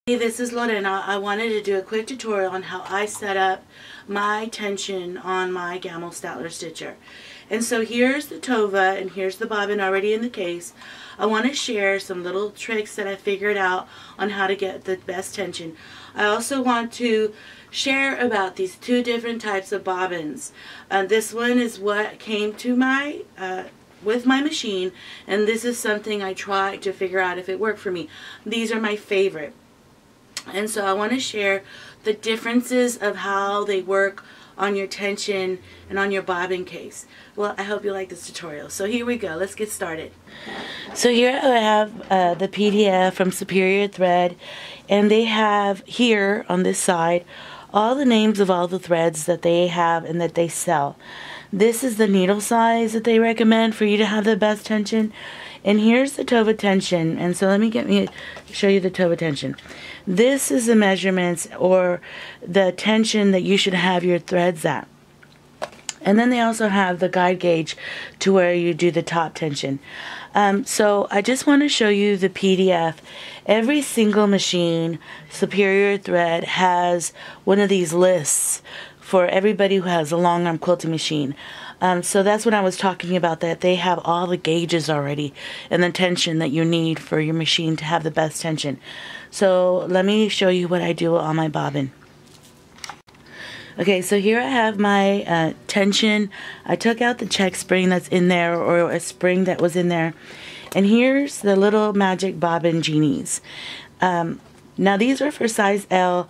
Hey, this is Lorena. I wanted to do a quick tutorial on how I set up my tension on my gammill Statler stitcher. And so here's the tova and here's the bobbin already in the case. I want to share some little tricks that I figured out on how to get the best tension. I also want to share about these two different types of bobbins. This one is what came to my with my machine, and this is something I tried to figure out if it worked for me. These are my favorite. And so I want to share the differences of how they work on your tension and on your bobbin case. Well, I hope you like this tutorial. So here we go. Let's get started. So here I have the PDF from Superior Thread, and they have here on this side all the names of all the threads that they have and that they sell. This is the needle size that they recommend for you to have the best tension. And here's the tova tension. And so let me show you the tova tension. This is the measurements or the tension that you should have your threads at. And then they also have the guide gauge to where you do the top tension. So I just want to show you the PDF. Every single machine, Superior Thread, has one of these lists for everybody who has a long arm quilting machine. So that's what I was talking about, that they have all the gauges already and the tension that you need for your machine to have the best tension. So let me show you what I do on my bobbin. Okay, so here I have my tension. I took out the check spring that's in there, or a spring that was in there. And here's the little magic bobbin genies. Now these are for size L.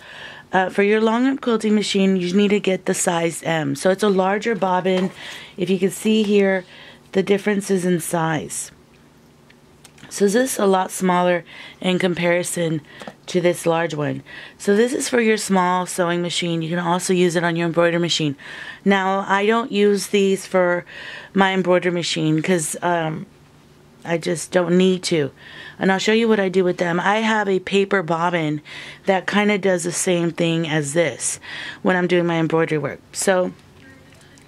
For your long arm quilting machine, you need to get the size M. So it's a larger bobbin. If you can see here, the differences in size. So this is a lot smaller in comparison to this large one. So this is for your small sewing machine. You can also use it on your embroidery machine. Now, I don't use these for my embroidery machine because I just don't need to. And I'll show you what I do with them. I have a paper bobbin that kind of does the same thing as this when I'm doing my embroidery work. So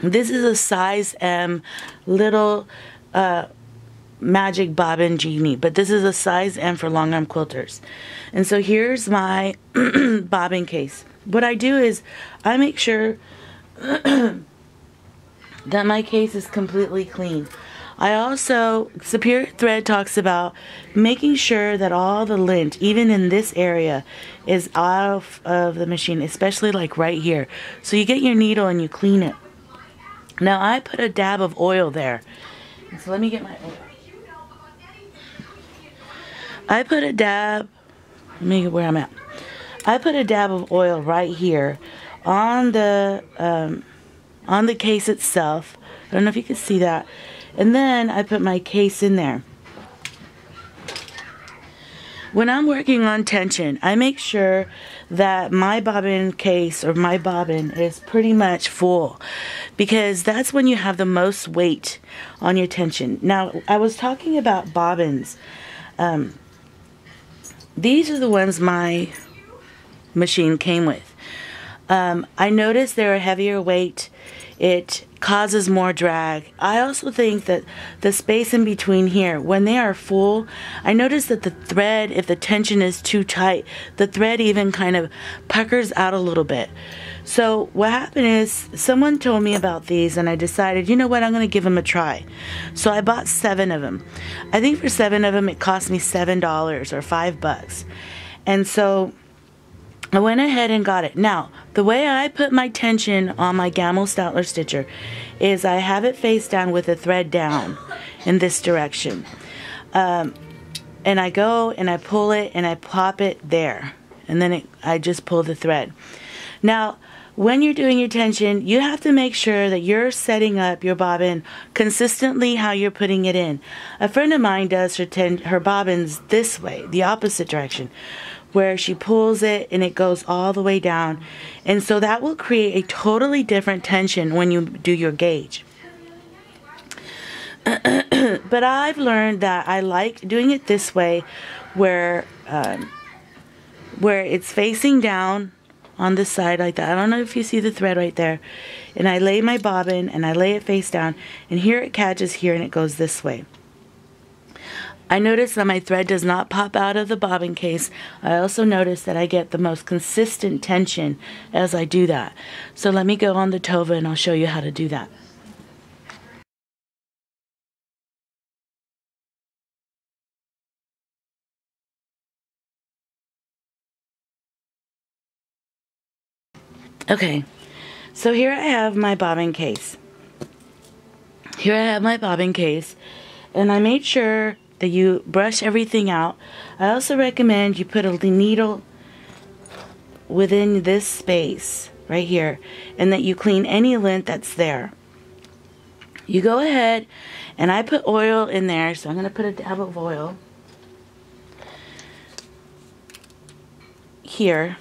this is a size M little magic bobbin genie, but this is a size M for long arm quilters. And so here's my bobbin case. What I do is I make sure that my case is completely clean. I also, Superior Thread talks about making sure that all the lint, even in this area, is off of the machine, especially like right here. So you get your needle and you clean it. Now I put a dab of oil there. So let me get my oil. I put a dab, let me get where I'm at. I put a dab of oil right here on the case itself. I don't know if you can see that. And then I put my case in there. When I'm working on tension, I make sure that my bobbin case or my bobbin is pretty much full, because that's when you have the most weight on your tension. Now, I was talking about bobbins. These are the ones my machine came with. I noticed they're a heavier weight. It causes more drag. I also think that the space in between here, when they are full, I notice that the thread, if the tension is too tight, the thread even kind of puckers out a little bit. So what happened is someone told me about these and I decided, you know what, I'm going to give them a try. So I bought 7 of them. I think for 7 of them it cost me $7 or $5. And so I went ahead and got it. Now, the way I put my tension on my gammill Statler stitcher is I have it face down with the thread down in this direction. And I go and I pull it and I pop it there. And then I just pull the thread. Now, when you're doing your tension, you have to make sure that you're setting up your bobbin consistently how you're putting it in. A friend of mine does her bobbins this way, the opposite direction, where she pulls it and it goes all the way down. And so that will create a totally different tension when you do your gauge. But I've learned that I like doing it this way, where it's facing down on this side like that. I don't know if you see the thread right there. And I lay my bobbin and I lay it face down, and here it catches here and it goes this way. I notice that my thread does not pop out of the bobbin case. I also notice that I get the most consistent tension as I do that. So let me go on the Tova and I'll show you how to do that. Okay, so here I have my bobbin case. Here I have my bobbin case, and I made sure that you brush everything out. I also recommend you put a needle within this space right here, and that you clean any lint that's there. You go ahead, and I put oil in there, so I'm going to put a dab of oil here.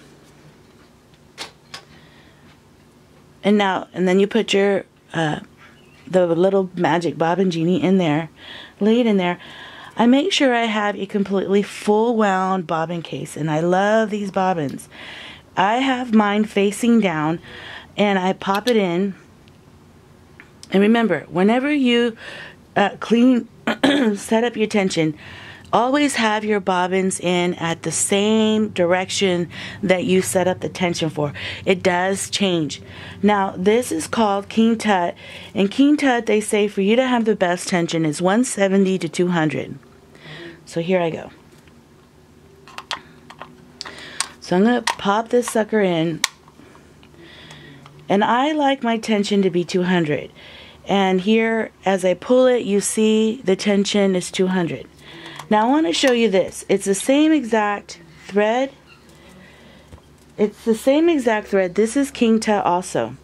And then you put your the little magic bobbin genie in there, lay it in there. I make sure I have a completely full wound bobbin case, and I love these bobbins. I have mine facing down, and I pop it in. And remember, whenever you set up your tension, always have your bobbins in at the same direction that you set up the tension for. It does change. Now, this is called King Tut. In King Tut, they say for you to have the best tension is 170 to 200. So here I go. So I'm going to pop this sucker in. And I like my tension to be 200. And here, as I pull it, you see the tension is 200. Now I want to show you this. It's the same exact thread. It's the same exact thread. This is King Tut also.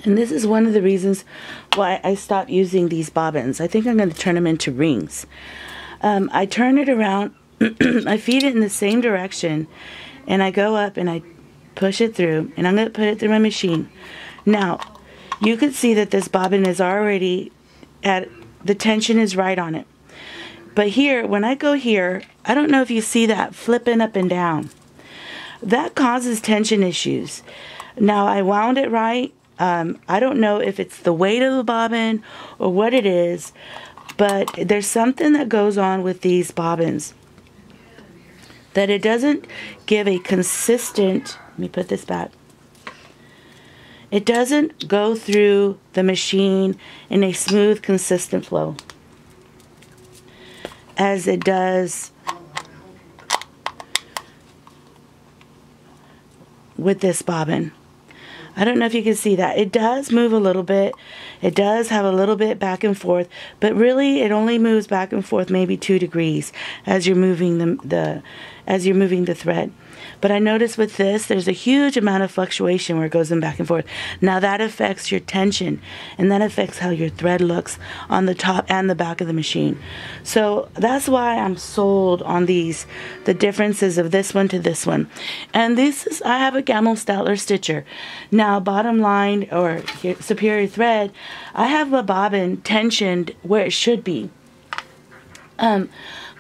And this is one of the reasons why I stopped using these bobbins. I think I'm going to turn them into rings. I turn it around. I feed it in the same direction. And I go up and I push it through. And I'm going to put it through my machine. Now, you can see that this bobbin is already the tension is right on it. But here, when I go here, I don't know if you see that flipping up and down. That causes tension issues. Now, I wound it right. I don't know if it's the weight of the bobbin or what it is, but there's something that goes on with these bobbins that it doesn't give a consistent, let me put this back. It doesn't go through the machine in a smooth, consistent flow as it does with this bobbin. I don't know if you can see that. It does move a little bit. It does have a little bit back and forth, but really it only moves back and forth maybe 2 degrees as you're moving the thread. But I notice with this, there's a huge amount of fluctuation where it goes in back and forth. Now that affects your tension, and that affects how your thread looks on the top and the back of the machine. So that's why I'm sold on these, the differences of this one to this one. And this is, I have a Gammill Statler stitcher. Now bottom line, or superior thread, I have a bobbin tensioned where it should be.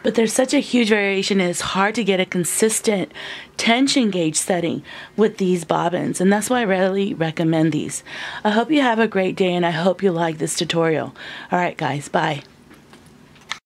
But there's such a huge variation, and it's hard to get a consistent tension gauge setting with these bobbins, and that's why I really recommend these. I hope you have a great day, and I hope you like this tutorial. Alright guys, bye.